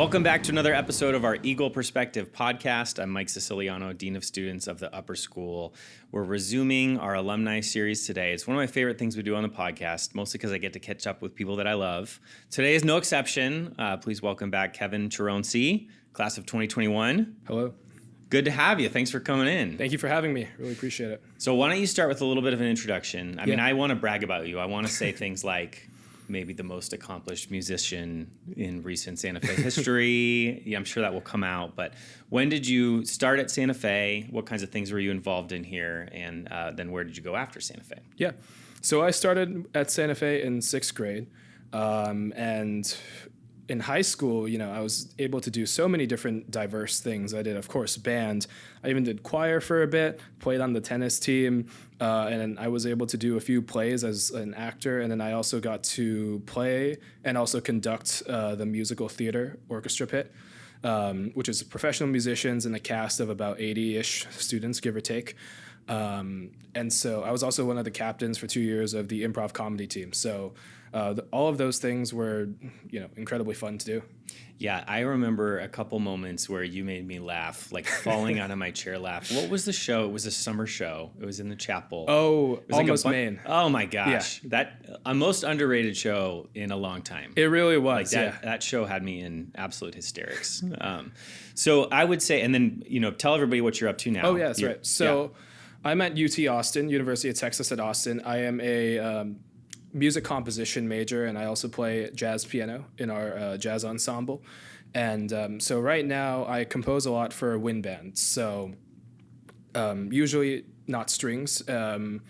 Welcome back to another episode of our Eagle Perspective podcast. I'm Mike Siciliano, Dean of Students of the Upper School. We're resuming our alumni series today. It's one of my favorite things we do on the podcast, mostly because I get to catch up with people that I love. Today is no exception. Please welcome back Kevin Charoensri, class of 2021. Hello. Good to have you. Thanks for coming in. Thank you for having me. Really appreciate it. So why don't you start with a little bit of an introduction? I mean, I want to brag about you. I want to say things like maybe the most accomplished musician in recent Santa Fe history. Yeah, I'm sure that will come out. But when did you start at Santa Fe? What kinds of things were you involved in here? And then where did you go after Santa Fe? Yeah. So I started at Santa Fe in sixth grade. And in high school, I was able to do so many different diverse things. I did, of course, band. I even did choir for a bit, played on the tennis team, and then I was able to do a few plays as an actor. And then I also got to play and also conduct the musical theater orchestra pit, which is professional musicians and a cast of about 80-ish students, give or take. And so I was also one of the captains for 2 years of the improv comedy team. So all of those things were, incredibly fun to do. Yeah, I remember a couple moments where you made me laugh, like falling out of my chair laugh. What was the show? It was a summer show. It was in the chapel. Oh, Almost Maine. Oh my gosh. Yeah. That a most underrated show in a long time. It really was. That show had me in absolute hysterics. So I would say, and then, tell everybody what you're up to now. Oh, yeah, that's right. So I'm at UT Austin, University of Texas at Austin. I am a music composition major, and I also play jazz piano in our jazz ensemble. And so right now I compose a lot for wind bands. So usually not strings. I'm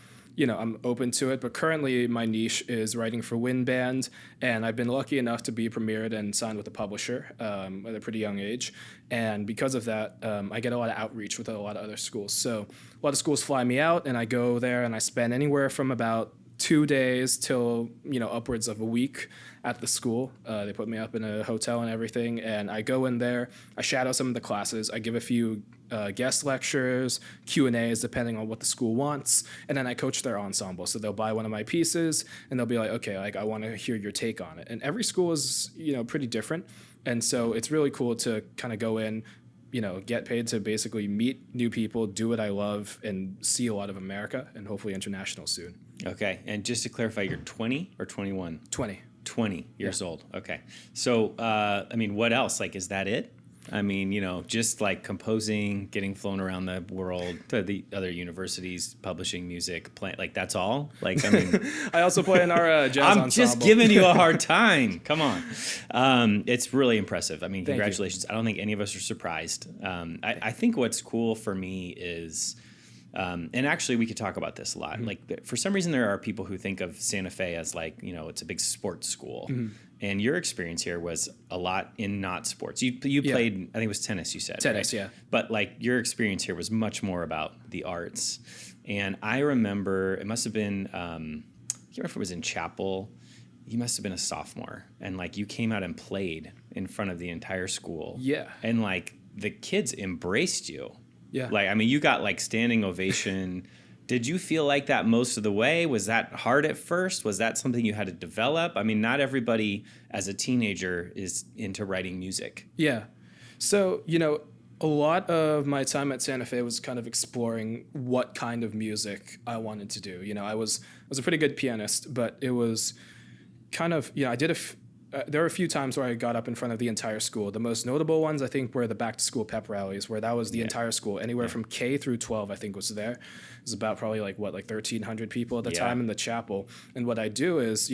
open to it, but currently my niche is writing for wind band, and I've been lucky enough to be premiered and signed with a publisher at a pretty young age. And because of that, I get a lot of outreach with a lot of other schools. So a lot of schools fly me out, and I go there and I spend anywhere from about 2 days till upwards of a week at the school. They put me up in a hotel and everything, and I go in there, I shadow some of the classes, I give a few guest lectures, Q&As depending on what the school wants, and then I coach their ensemble. So they'll buy one of my pieces and they'll be like, okay, I want to hear your take on it. And every school is pretty different, and so it's really cool to kind of go in, get paid to basically meet new people, do what I love, and see a lot of America, and hopefully international soon. Okay, and just to clarify, you're 20 or 21? 20. 20 years old. Okay. So, what else? Like, is that it? I mean, just like composing, getting flown around the world to the other universities, publishing music, playing, like that's all? Like, I also play in our jazz ensemble. I'm just giving you a hard time. Come on. It's really impressive. I mean, congratulations. I don't think any of us are surprised. I think what's cool for me is, and actually we could talk about this a lot. Mm-hmm. Like for some reason there are people who think of Santa Fe as like, it's a big sports school. Mm-hmm. And your experience here was a lot in not sports. You played, I think it was tennis, you said. Tennis, right? Yeah. But like your experience here was much more about the arts. And I remember it must have been, I can't remember if it was in chapel. You must have been a sophomore. And like you came out and played in front of the entire school. Yeah. And like the kids embraced you. Yeah. Like, you got like standing ovation. Did you feel like that most of the way? Was that hard at first? Was that something you had to develop? Not everybody as a teenager is into writing music. Yeah. So, a lot of my time at Santa Fe was kind of exploring what kind of music I wanted to do. I was a pretty good pianist, but it was kind of, I did there were a few times where I got up in front of the entire school. The most notable ones, I think, were the back-to-school pep rallies, where that was the entire school. Anywhere from K through 12, I think, was there. It was about probably like 1,300 people at the time in the chapel. And what I do is,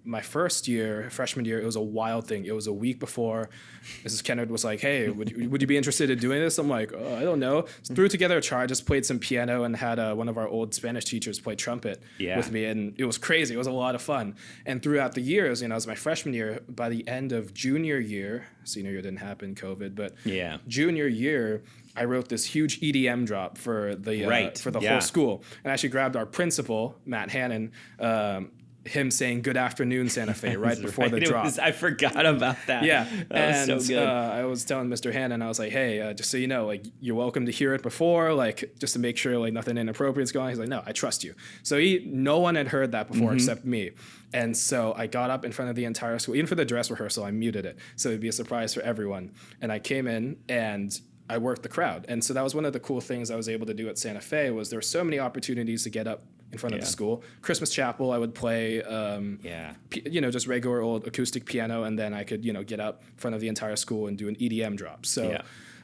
my freshman year, it was a wild thing. It was a week before Mrs. Kennard was like, hey, would you be interested in doing this? I'm like, I don't know. Threw together a charge, just played some piano, and had one of our old Spanish teachers play trumpet with me. And it was crazy. It was a lot of fun. And throughout the years, it was my freshman year. By the end of junior year, senior year didn't happen, COVID, but junior year, I wrote this huge EDM drop for the whole school. And I actually grabbed our principal, Matt Hannon, him saying "Good afternoon, Santa Fe" right before the drop. I forgot about that. Yeah, that was so good. I was telling Mr. Hannon, I was like, "Hey, just so you know, like you're welcome to hear it before, like just to make sure like nothing inappropriate is going on." He's like, "No, I trust you." So no one had heard that before except me, and so I got up in front of the entire school, even for the dress rehearsal. I muted it so it'd be a surprise for everyone, and I came in and I worked the crowd. And so that was one of the cool things I was able to do at Santa Fe was there were so many opportunities to get up in front of the school. Christmas Chapel, I would play, just regular old acoustic piano, and then I could, get up in front of the entire school and do an EDM drop. So,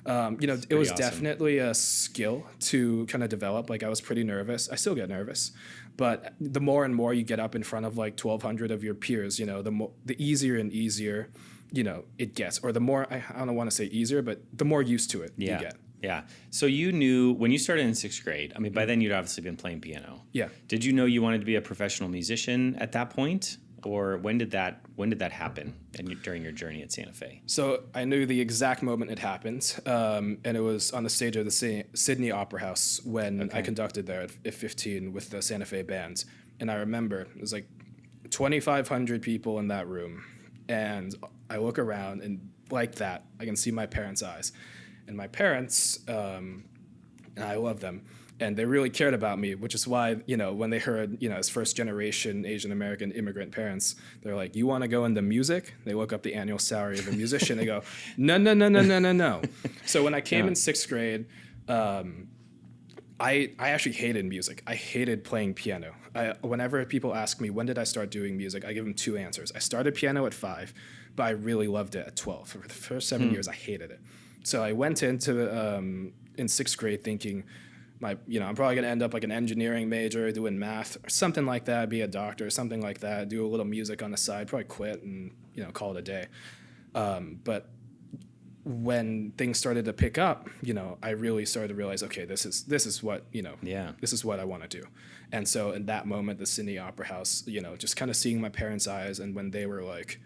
it was awesome. Definitely a skill to kind of develop. Like I was pretty nervous. I still get nervous, but the more and more you get up in front of like 1,200 of your peers, the easier and easier it gets, or the more, I don't want to say easier, but the more used to it you get. Yeah. So you knew when you started in 6th grade, I mean, by then you'd obviously been playing piano. Yeah. Did you know you wanted to be a professional musician at that point? Or when did that happen during your journey at Santa Fe? So I knew the exact moment it happened, and it was on the stage of the Sydney Opera House when I conducted there at 15 with the Santa Fe band. And I remember it was like 2,500 people in that room. And I look around, and like that, I can see my parents' eyes. And my parents, and I love them, and they really cared about me, which is why, when they heard, as first-generation Asian-American immigrant parents, they're like, "You want to go into music?" They look up the annual salary of a musician. They go, "No, no, no, no, no, no, no." So when I came in 6th grade, I actually hated music. I hated playing piano. Whenever people ask me, when did I start doing music, I give them 2 answers. I started piano at 5, but I really loved it at 12. For the first 7 years, I hated it. So I went into in 6th grade thinking, I'm probably going to end up like an engineering major, doing math or something like that, be a doctor or something like that, do a little music on the side, probably quit and, call it a day. But when things started to pick up, I really started to realize, okay, this is what, this is what I want to do. And so in that moment, the Sydney Opera House, just kind of seeing my parents' eyes, and when they were like,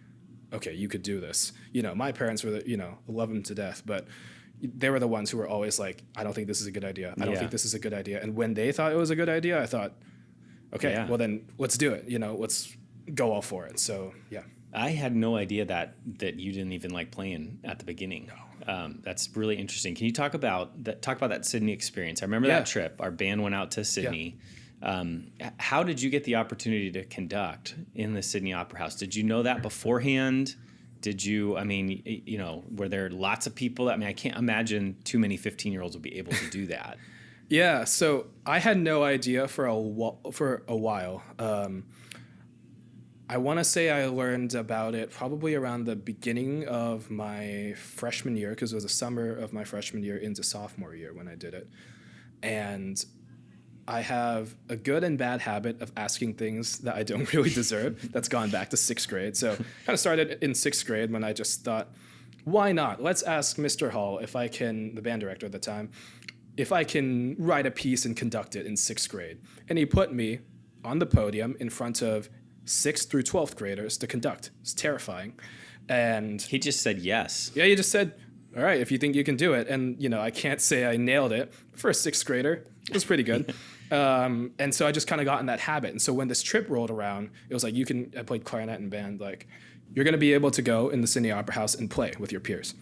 okay, you could do this. My parents were, love them to death, but they were the ones who were always like, I don't think this is a good idea. I don't think this is a good idea. And when they thought it was a good idea, I thought, okay, well then let's do it. Let's go all for it. So, yeah. I had no idea that you didn't even like playing at the beginning. No. That's really interesting. Can you talk about that Sydney experience? I remember that trip. Our band went out to Sydney. Yeah. How did you get the opportunity to conduct in the Sydney Opera House? Did you know that beforehand? Did you, were there lots of people? I can't imagine too many 15-year-olds would be able to do that. Yeah, so I had no idea for a while. I want to say I learned about it probably around the beginning of my freshman year, because it was the summer of my freshman year into sophomore year when I did it. And I have a good and bad habit of asking things that I don't really deserve. That's gone back to 6th grade. So kind of started in 6th grade when I just thought, why not? Let's ask Mr. Hall if I can, the band director at the time, if I can write a piece and conduct it in 6th grade. And he put me on the podium in front of 6th through 12th graders to conduct. It's terrifying. And he just said yes. Yeah, he just said, all right, if you think you can do it. And, I can't say I nailed it. For a 6th grader, it was pretty good. And so I just kind of got in that habit. And so when this trip rolled around, it was like, I played clarinet in band, like, you're going to be able to go in the Sydney Opera House and play with your peers.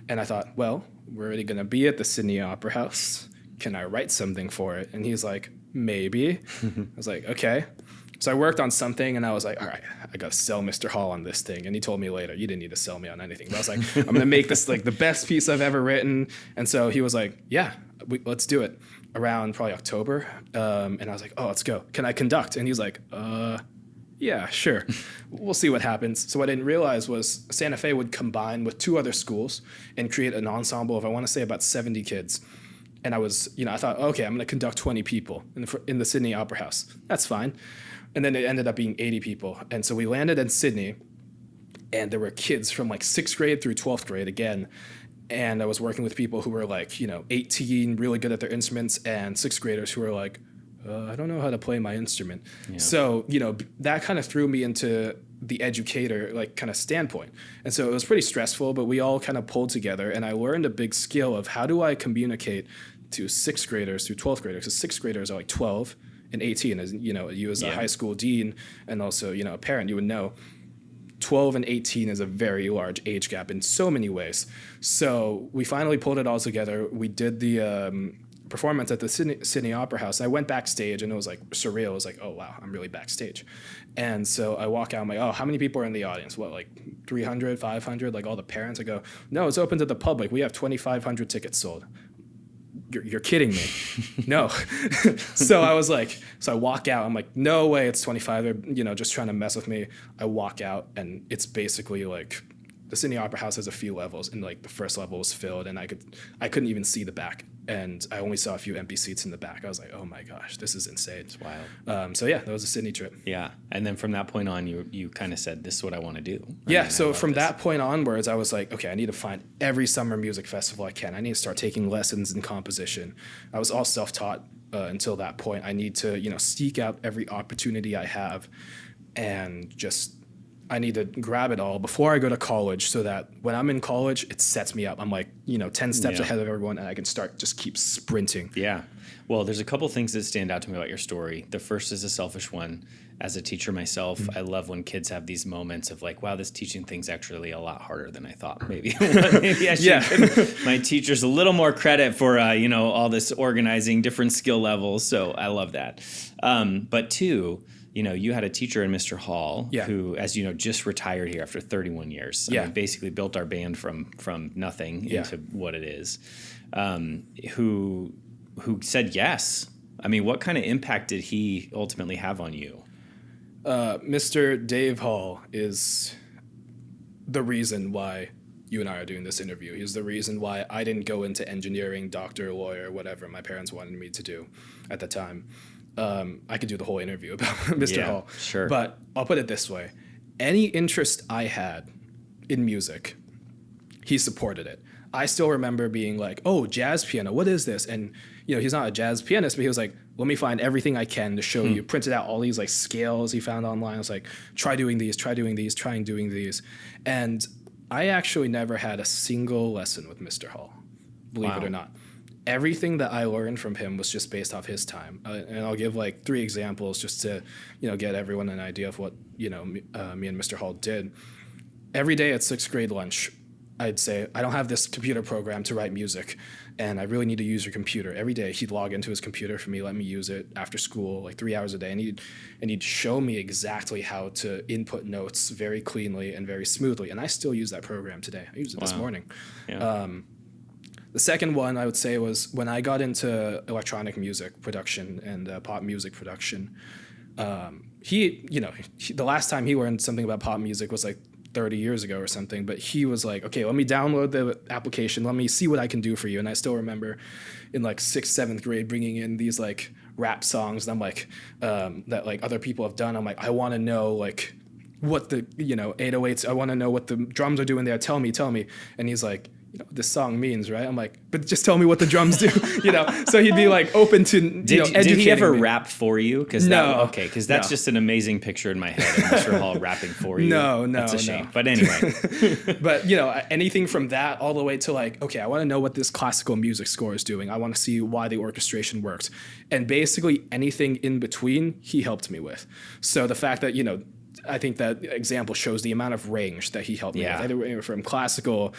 And I thought, well, we're already going to be at the Sydney Opera House. Can I write something for it? And he's like, maybe. I was like, okay. So I worked on something, and I was like, all right, I got to sell Mr. Hall on this thing. And he told me later, you didn't need to sell me on anything. But I was like, I'm going to make this like the best piece I've ever written. And so he was like, yeah, let's do it, around probably October. And I was like, oh, let's go. Can I conduct? And he was like, yeah, sure. We'll see what happens. So what I didn't realize was Santa Fe would combine with 2 other schools and create an ensemble of, I want to say, about 70 kids. And I was, I thought, okay, I'm going to conduct 20 people in the Sydney Opera House. That's fine. And then it ended up being 80 people. And so we landed in Sydney, and there were kids from like 6th grade through 12th grade again. And I was working with people who were like, 18, really good at their instruments, and 6th graders who were like, I don't know how to play my instrument. Yeah. So, that kind of threw me into the educator, like, kind of standpoint. And so it was pretty stressful, but we all kind of pulled together, and I learned a big skill of how do I communicate to 6th graders through 12th graders, because 6th graders are like 12, and 18, as you as a Yeah. high school dean and also a parent, you would know 12 and 18 is a very large age gap in so many ways. So we finally pulled it all together. We did the performance at the Sydney Opera House. I went backstage and it was like surreal. It was like, oh wow, I'm really backstage. And so I walk out, I'm like, oh, how many people are in the audience? What, like 300, 500? Like all the parents? I go, no, it's open to the public. We have 2,500 tickets sold. You're kidding me. No. So I walk out. I'm like, no way it's 25. They're, just trying to mess with me. I walk out and it's basically like the Sydney Opera House has a few levels and like the first level was filled and I couldn't even see the back. And I only saw a few empty seats in the back. I was like, oh my gosh, this is insane. It's wild. So yeah, that was a Sydney trip. Yeah. And then from that point on, you kind of said, this is what I want to do. So from that point onwards, I was like, okay, I need to find every summer music festival I can. I need to start taking lessons in composition. I was all self-taught until that point. I need to, seek out every opportunity I have and I need to grab it all before I go to college so that when I'm in college, it sets me up. I'm like, 10 steps ahead of everyone and I can keep sprinting. Yeah. Well, there's a couple things that stand out to me about your story. The first is a selfish one. As a teacher myself, I love when kids have these moments of like, wow, this teaching thing's actually a lot harder than I thought. Maybe I should give my teachers a little more credit for, all this organizing different skill levels. So I love that. But two, you had a teacher in Mr. Hall who, as you know, just retired here after 31 years. I mean, basically built our band from nothing into what it is. Who said yes. I mean, what kind of impact did he ultimately have on you? Mr. Dave Hall is the reason why you and I are doing this interview. He's the reason why I didn't go into engineering, doctor, lawyer, whatever my parents wanted me to do at the time. I could do the whole interview about Mr. Hall. Sure. But I'll put it this way. Any interest I had in music, he supported it. I still remember being like, oh, jazz piano, what is this? And, he's not a jazz pianist, but he was like, let me find everything I can to show you. Printed out all these like scales he found online. I was like, try doing these. And I actually never had a single lesson with Mr. Hall, believe it or not. Everything that I learned from him was just based off his time. And I'll give like 3 examples just to, get everyone an idea of what, me and Mr. Hall did. Every day at 6th grade lunch, I'd say, I don't have this computer program to write music, and I really need to use your computer. Every day he'd log into his computer for me, let me use it after school, like 3 hours a day, and he'd show me exactly how to input notes very cleanly and very smoothly. And I still use that program today. I used it this morning. Yeah. The second one I would say was when I got into electronic music production and pop music production. The last time he learned something about pop music was like 30 years ago or something, but he was like, okay, let me download the application, let me see what I can do for you. And I still remember in like 6th, 7th grade bringing in these like rap songs, and I'm like, that like other people have done. I'm like, I want to know like what the 808s, I want to know what the drums are doing there, tell me. And he's like, this song means, right? I'm like, but just tell me what the drums do, So he'd be like open to, Did he ever me. Rap for you? No. Because that's just an amazing picture in my head of Mr. Hall rapping for you. No, that's a shame. no. But anyway. But, anything from that all the way to like, okay, I want to know what this classical music score is doing. I want to see why the orchestration worked. And basically anything in between, he helped me with. So the fact that, I think that example shows the amount of range that he helped me with, either from classical,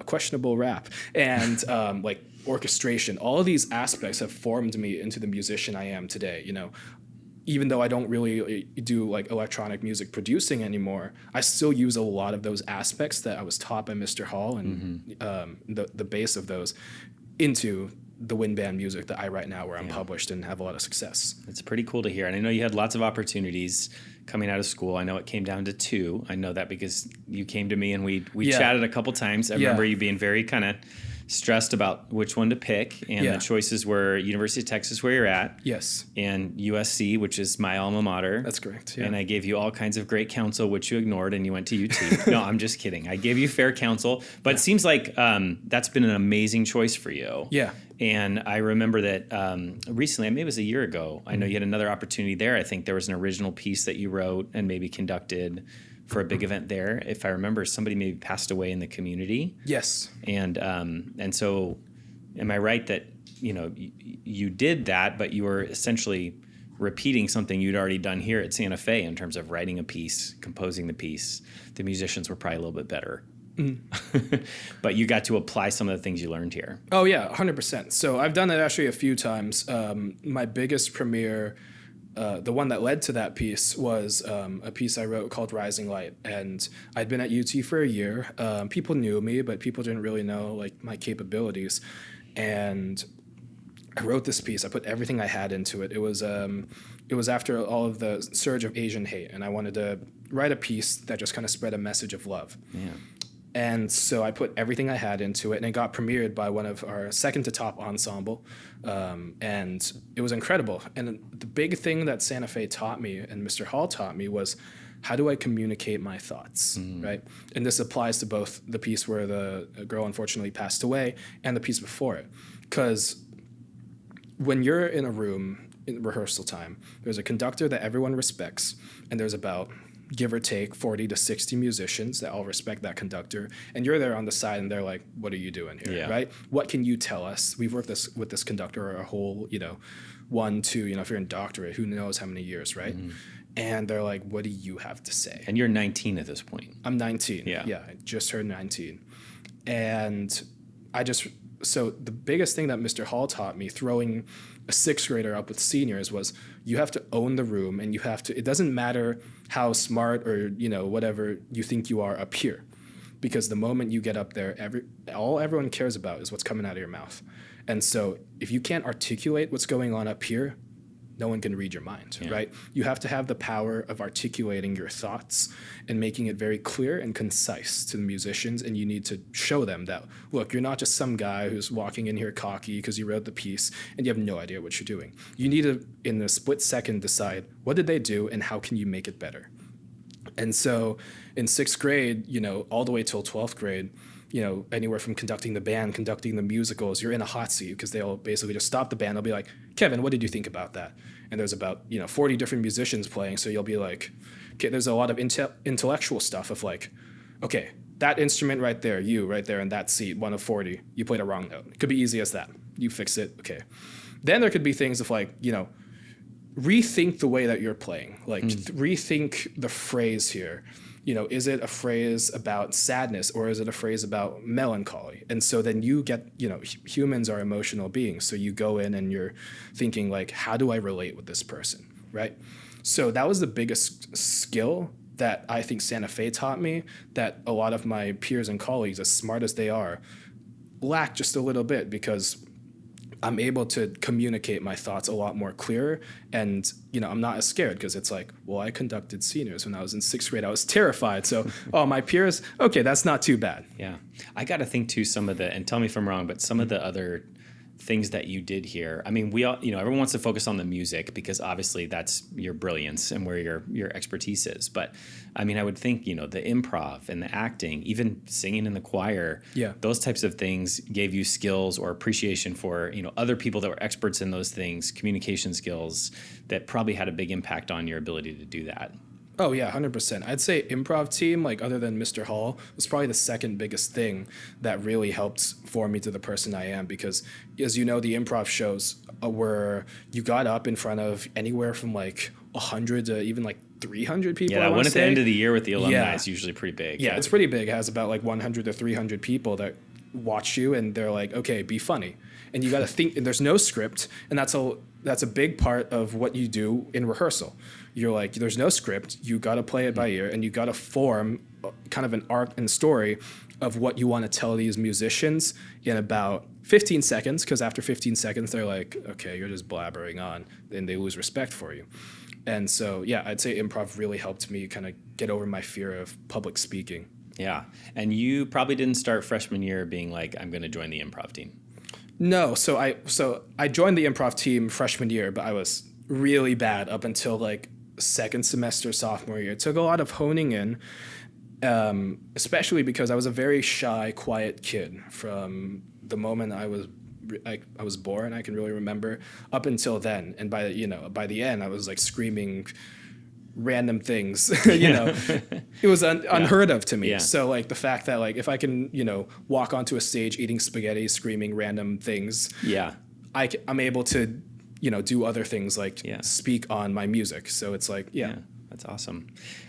questionable rap, and like orchestration. All of these aspects have formed me into the musician I am today. Even though I don't really do like electronic music producing anymore, I still use a lot of those aspects that I was taught by Mr. Hall and the base of those into the wind band music that I write now, where I'm published and have a lot of success. It's pretty cool to hear. And I know you had lots of opportunities coming out of school. I know it came down to 2. I know that because you came to me and we chatted a couple times. I remember you being very kind of stressed about which one to pick, and the choices were University of Texas, where you're at, and USC, which is my alma mater. That's correct. And I gave you all kinds of great counsel, which you ignored, and you went to UT. No, I'm just kidding. I gave you fair counsel, but it seems like that's been an amazing choice for you. Yeah. And I remember that recently, maybe it was a year ago, I know you had another opportunity there. I think there was an original piece that you wrote and maybe conducted for a big event there. If I remember, somebody maybe passed away in the community. Yes. And so am I right that, you did that, but you were essentially repeating something you'd already done here at Santa Fe in terms of writing a piece, composing the piece. The musicians were probably a little bit better. But you got to apply some of the things you learned here. Oh, yeah, 100%. So I've done it actually a few times. My biggest premiere, the one that led to that piece, was a piece I wrote called Rising Light. And I'd been at UT for a year. People knew me, but people didn't really know like my capabilities. And I wrote this piece. I put everything I had into it. It was after all of the surge of Asian hate, and I wanted to write a piece that just kind of spread a message of love. Yeah. And so I put everything I had into it, and it got premiered by one of our second to top ensemble. And it was incredible. And the big thing that Santa Fe taught me and Mr. Hall taught me was, how do I communicate my thoughts, right? And this applies to both the piece where the girl unfortunately passed away and the piece before it. Because when you're in a room in rehearsal time, there's a conductor that everyone respects, and there's about, give or take, 40 to 60 musicians that all respect that conductor, and you're there on the side and they're like, what are you doing here, right? What can you tell us? We've worked with this conductor a whole, 1, 2, if you're in doctorate, who knows how many years, right? And they're like, what do you have to say? And you're 19 at this point. I'm 19. Yeah, I just turned 19. And so the biggest thing that Mr. Hall taught me, throwing a sixth grader up with seniors, was you have to own the room, and it doesn't matter how smart or, whatever you think you are up here, because the moment you get up there, all everyone cares about is what's coming out of your mouth. And so if you can't articulate what's going on up here, no one can read your mind, right? You have to have the power of articulating your thoughts and making it very clear and concise to the musicians. And you need to show them that, look, you're not just some guy who's walking in here cocky because you wrote the piece and you have no idea what you're doing. You need to, in a split second, decide what did they do and how can you make it better. And so in sixth grade, all the way till 12th grade, anywhere from conducting the band, conducting the musicals, you're in a hot seat because they'll basically just stop the band. They'll be like, Kevin, what did you think about that? And there's about, 40 different musicians playing. So you'll be like, okay, there's a lot of intellectual stuff of like, okay, that instrument right there, you right there in that seat, 1 of 40, you played a wrong note. It could be easy as that. You fix it, okay. Then there could be things of like, rethink the way that you're playing. Like rethink the phrase here. Is it a phrase about sadness or is it a phrase about melancholy? And so then you get, humans are emotional beings. So you go in and you're thinking like, how do I relate with this person, right? So that was the biggest skill that I think Santa Fe taught me, that a lot of my peers and colleagues, as smart as they are, lack just a little bit, because I'm able to communicate my thoughts a lot more clear. And, I'm not as scared because it's like, well, I conducted seniors when I was in sixth grade. I was terrified. So, my peers, okay, that's not too bad. Yeah. I got to think too, and tell me if I'm wrong, but some of the other things that you did here. I mean, we all, everyone wants to focus on the music because obviously that's your brilliance and where your expertise is. But I mean, I would think, the improv and the acting, even singing in the choir, those types of things gave you skills or appreciation for, other people that were experts in those things, communication skills that probably had a big impact on your ability to do that. Oh, yeah, 100%. I'd say improv team, like other than Mr. Hall, was probably the second biggest thing that really helped form me to the person I am. Because, as you know, the improv shows where you got up in front of anywhere from like 100 to even like 300 people. Yeah, that one at the end of the year with the alumni is usually pretty big. Yeah, it's pretty big. It has about like 100 to 300 people that watch you and they're like, okay, be funny. And you got to think, and there's no script. And that's a big part of what you do in rehearsal. You're like, there's no script. You got to play it by ear, and you got to form kind of an arc and story of what you want to tell these musicians in about 15 seconds, because after 15 seconds, they're like, okay, you're just blabbering on, and they lose respect for you. And so, yeah, I'd say improv really helped me kind of get over my fear of public speaking. Yeah. And you probably didn't start freshman year being like, I'm going to join the improv team. No, so I joined the improv team freshman year, but I was really bad up until like second semester sophomore year. It took a lot of honing in, especially because I was a very shy, quiet kid from the moment I was born. I can really remember up until then, and by the end, I was like screaming random things. It was unheard of to me. Yeah. So like the fact that like if I can walk onto a stage eating spaghetti, screaming random things, I'm able to do other things like speak on my music. So it's like, yeah. That's awesome.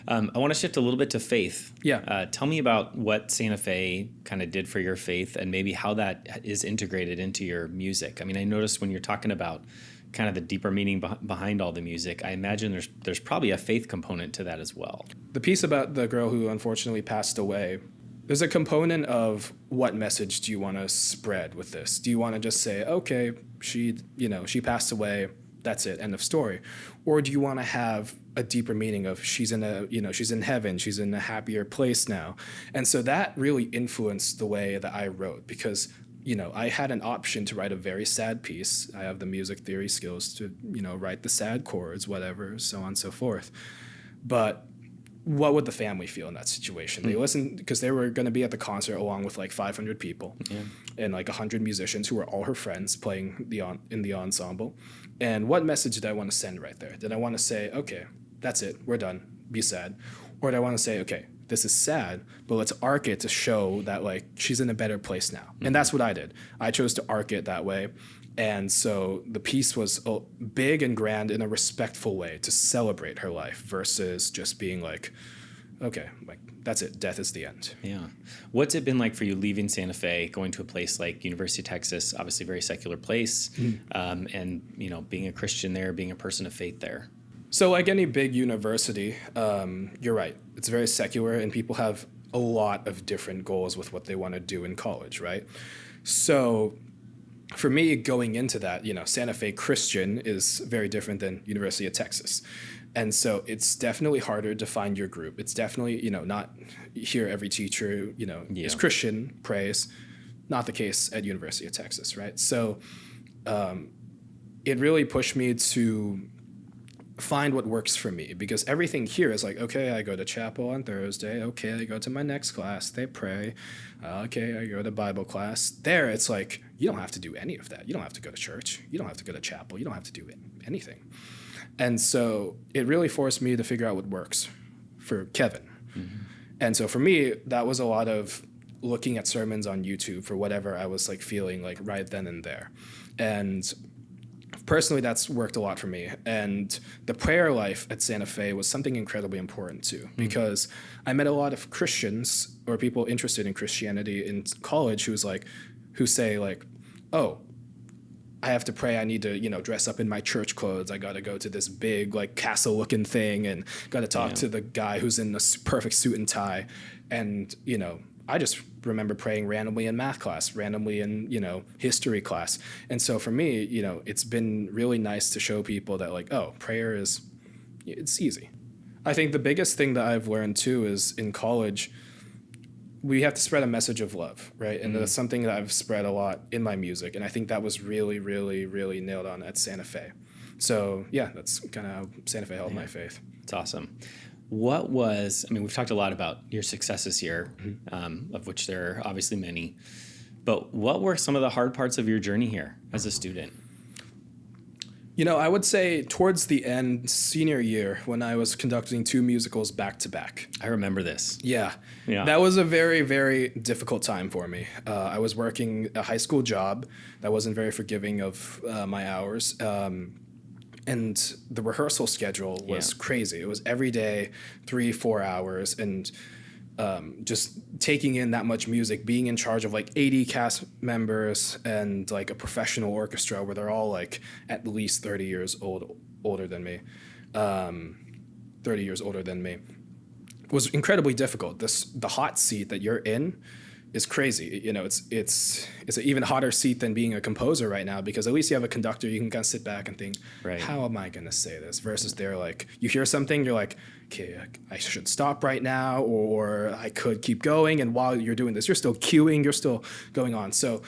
I want to shift a little bit to faith. Yeah. Tell me about what Santa Fe kind of did for your faith and maybe how that is integrated into your music. I mean, I noticed when you're talking about kind of the deeper meaning behind all the music, I imagine there's probably a faith component to that as well. The piece about the girl who unfortunately passed away, there's a component of what message do you want to spread with this? Do you want to just say, okay, she passed away, that's it, end of story? Or do you want to have a deeper meaning of she's in heaven, she's in a happier place now? And so that really influenced the way that I wrote, because I had an option to write a very sad piece. I have the music theory skills to, write the sad chords, whatever, so on and so forth. But what would the family feel in that situation? They listened because they were going to be at the concert along with like 500 people and like 100 musicians who were all her friends playing in the ensemble. And what message did I want to send right there? Did I want to say, okay, that's it, we're done, be sad? Or did I want to say, okay, this is sad, but let's arc it to show that like she's in a better place now? And that's what I did. I chose to arc it that way. And so the piece was big and grand in a respectful way to celebrate her life versus just being like, okay, like that's it, death is the end. Yeah. What's it been like for you leaving Santa Fe, going to a place like University of Texas, obviously a very secular place, and being a Christian there, being a person of faith there? So like any big university, you're right, it's very secular and people have a lot of different goals with what they want to do in college, right? So for me, going into that, Santa Fe Christian is very different than University of Texas. And so it's definitely harder to find your group. It's definitely, not here every teacher, is Christian, prays. Not the case at University of Texas, right? So it really pushed me to find what works for me, because everything here is like, okay, I go to chapel on Thursday. Okay, I go to my next class. They pray. Okay, I go to Bible class. There, it's like, you don't have to do any of that. You don't have to go to church. You don't have to go to chapel. You don't have to do anything. And so it really forced me to figure out what works for Kevin. Mm-hmm. And so for me, that was a lot of looking at sermons on YouTube for whatever I was like feeling like right then and there. And personally, that's worked a lot for me. And the prayer life at Santa Fe was something incredibly important too, because I met a lot of Christians or people interested in Christianity in college who say like, oh, I have to pray. I need to, dress up in my church clothes. I got to go to this big like castle looking thing and got to talk to the guy who's in the perfect suit and tie. And, I just remember praying randomly in math class, randomly in, history class. And so for me, it's been really nice to show people that like, oh, prayer it's easy. I think the biggest thing that I've learned too is in college, we have to spread a message of love, right? And that's something that I've spread a lot in my music. And I think that was really, really, really nailed on at Santa Fe. So yeah, that's kind of how Santa Fe held my faith. It's awesome. We've talked a lot about your successes here, of which there are obviously many, but what were some of the hard parts of your journey here as a student? I would say towards the end, senior year, when I was conducting 2 musicals back to back. I remember this. Yeah. That was a very, very difficult time for me. I was working a high school job that wasn't very forgiving of my hours. And the rehearsal schedule was crazy. It was every day, 3-4 hours, and just taking in that much music, being in charge of like 80 cast members and like a professional orchestra where they're all like at least 30 years older than me, 30 years older than me, was incredibly difficult. The hot seat that you're in is crazy. It's an even hotter seat than being a composer right now, because at least you have a conductor. You can kind of sit back and think, how am I going to say this? Versus they're like, you hear something, you're like, okay, I should stop right now, or I could keep going. And while you're doing this, you're still cueing, you're still going on. So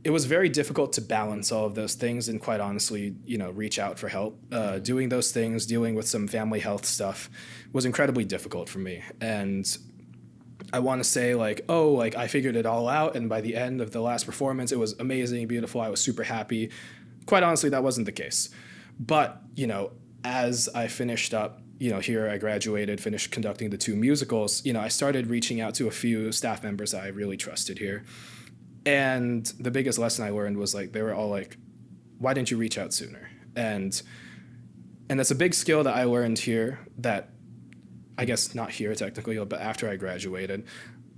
it was very difficult to balance all of those things and quite honestly, reach out for help. Doing those things, dealing with some family health stuff was incredibly difficult for me. And I want to say I figured it all out. And by the end of the last performance, it was amazing, beautiful. I was super happy. Quite honestly, that wasn't the case. But, as I finished up, here I graduated, finished conducting the 2 musicals, I started reaching out to a few staff members that I really trusted here. And the biggest lesson I learned was they were all like, why didn't you reach out sooner? And that's a big skill that I learned here that, I guess not here technically, but after I graduated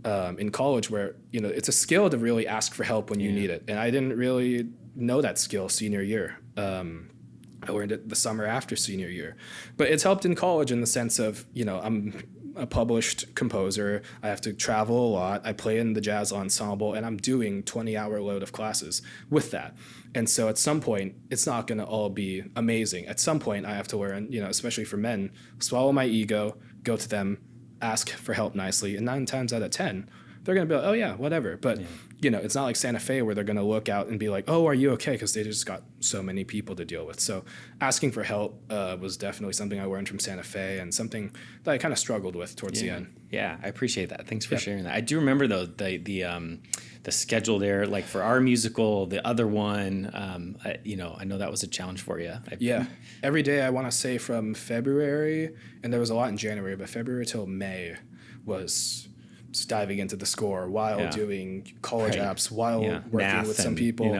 in college, where, it's a skill to really ask for help when you need it. And I didn't really know that skill senior year. I learned it the summer after senior year. But it's helped in college in the sense of, I'm a published composer. I have to travel a lot. I play in the jazz ensemble, and I'm doing 20-hour load of classes with that. And so at some point, it's not going to all be amazing. At some point, I have to learn, especially for men, swallow my ego, go to them, ask for help nicely. And 9 times out of 10, they're going to be like, oh, yeah, whatever. But, it's not like Santa Fe where they're going to look out and be like, oh, are you okay? Because they just got so many people to deal with. So asking for help was definitely something I learned from Santa Fe, and something that I kind of struggled with towards the end. Yeah, I appreciate that. Thanks for sharing that. I do remember, though, the schedule there, like for our musical, the other one, I know that was a challenge for you. Every day, I want to say from February, and there was a lot in January, but February till May was just diving into the score while doing college apps, while working with some people.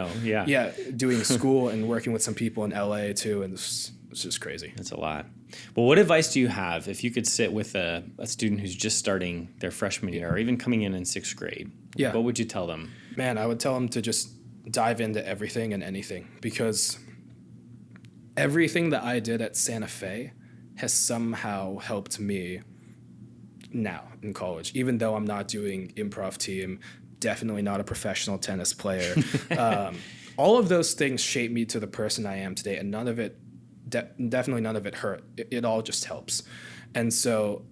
Doing school and working with some people in LA too, and it's just crazy. It's a lot. Well, what advice do you have if you could sit with a student who's just starting their freshman year or even coming in 6th grade? What would you tell them? Man, I would tell them to just dive into everything and anything, because everything that I did at Santa Fe has somehow helped me now in college, even though I'm not doing improv team, definitely not a professional tennis player. All of those things shaped me to the person I am today, and none of it, definitely none of it hurt. It all just helps. And so,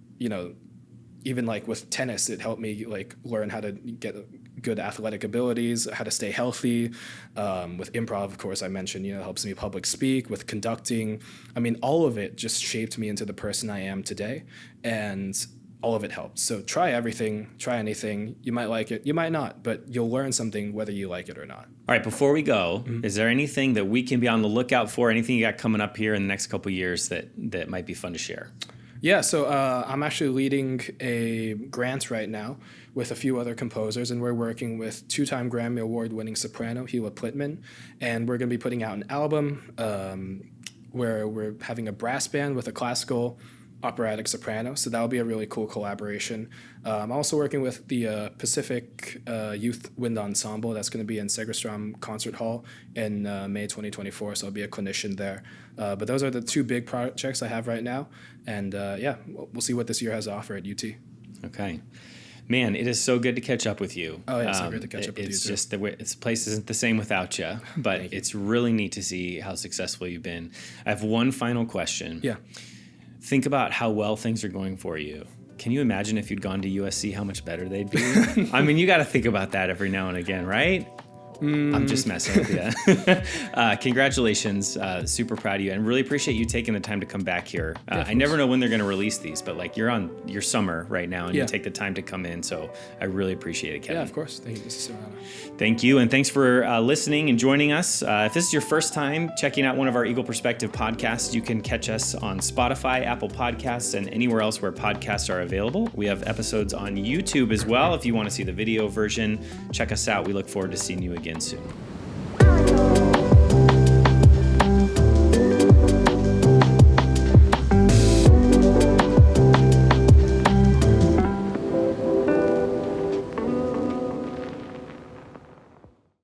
even like with tennis, it helped me like learn how to get good athletic abilities, how to stay healthy. With improv, of course, I mentioned, it helps me public speak, with conducting. I mean, all of it just shaped me into the person I am today. And all of it helps. So try everything, try anything. You might like it, you might not, but you'll learn something whether you like it or not. All right, before we go, is there anything that we can be on the lookout for, anything you got coming up here in the next couple of years that might be fun to share? Yeah, so I'm actually leading a grant right now with a few other composers, and we're working with 2-time Grammy Award-winning soprano Hila Plitman, and we're going to be putting out an album where we're having a brass band with a classical operatic soprano, so that'll be a really cool collaboration. I'm also working with the Pacific Youth Wind Ensemble that's going to be in Segerstrom Concert Hall in May 2024, so I'll be a clinician there. But those are the 2 big projects I have right now, and we'll see what this year has to offer at UT. Okay. Man, it is so good to catch up with you. Oh, yeah, it's so good to catch up with you, too. It's just this place isn't the same without you, but it's really neat to see how successful you've been. I have one final question. Yeah. Think about how well things are going for you. Can you imagine if you'd gone to USC, how much better they'd be? I mean, you got to think about that every now and again, right? I'm just messing with you. Congratulations. Super proud of you, and really appreciate you taking the time to come back here. I never know when they're going to release these, but like you're on your summer right now, and you take the time to come in. So I really appreciate it, Kevin. Yeah, of course. Thank you. This is so honor. Thank you, and thanks for listening and joining us. If this is your first time checking out one of our Eagle Perspective podcasts, you can catch us on Spotify, Apple Podcasts, and anywhere else where podcasts are available. We have episodes on YouTube as well. If you want to see the video version, check us out. We look forward to seeing you again soon.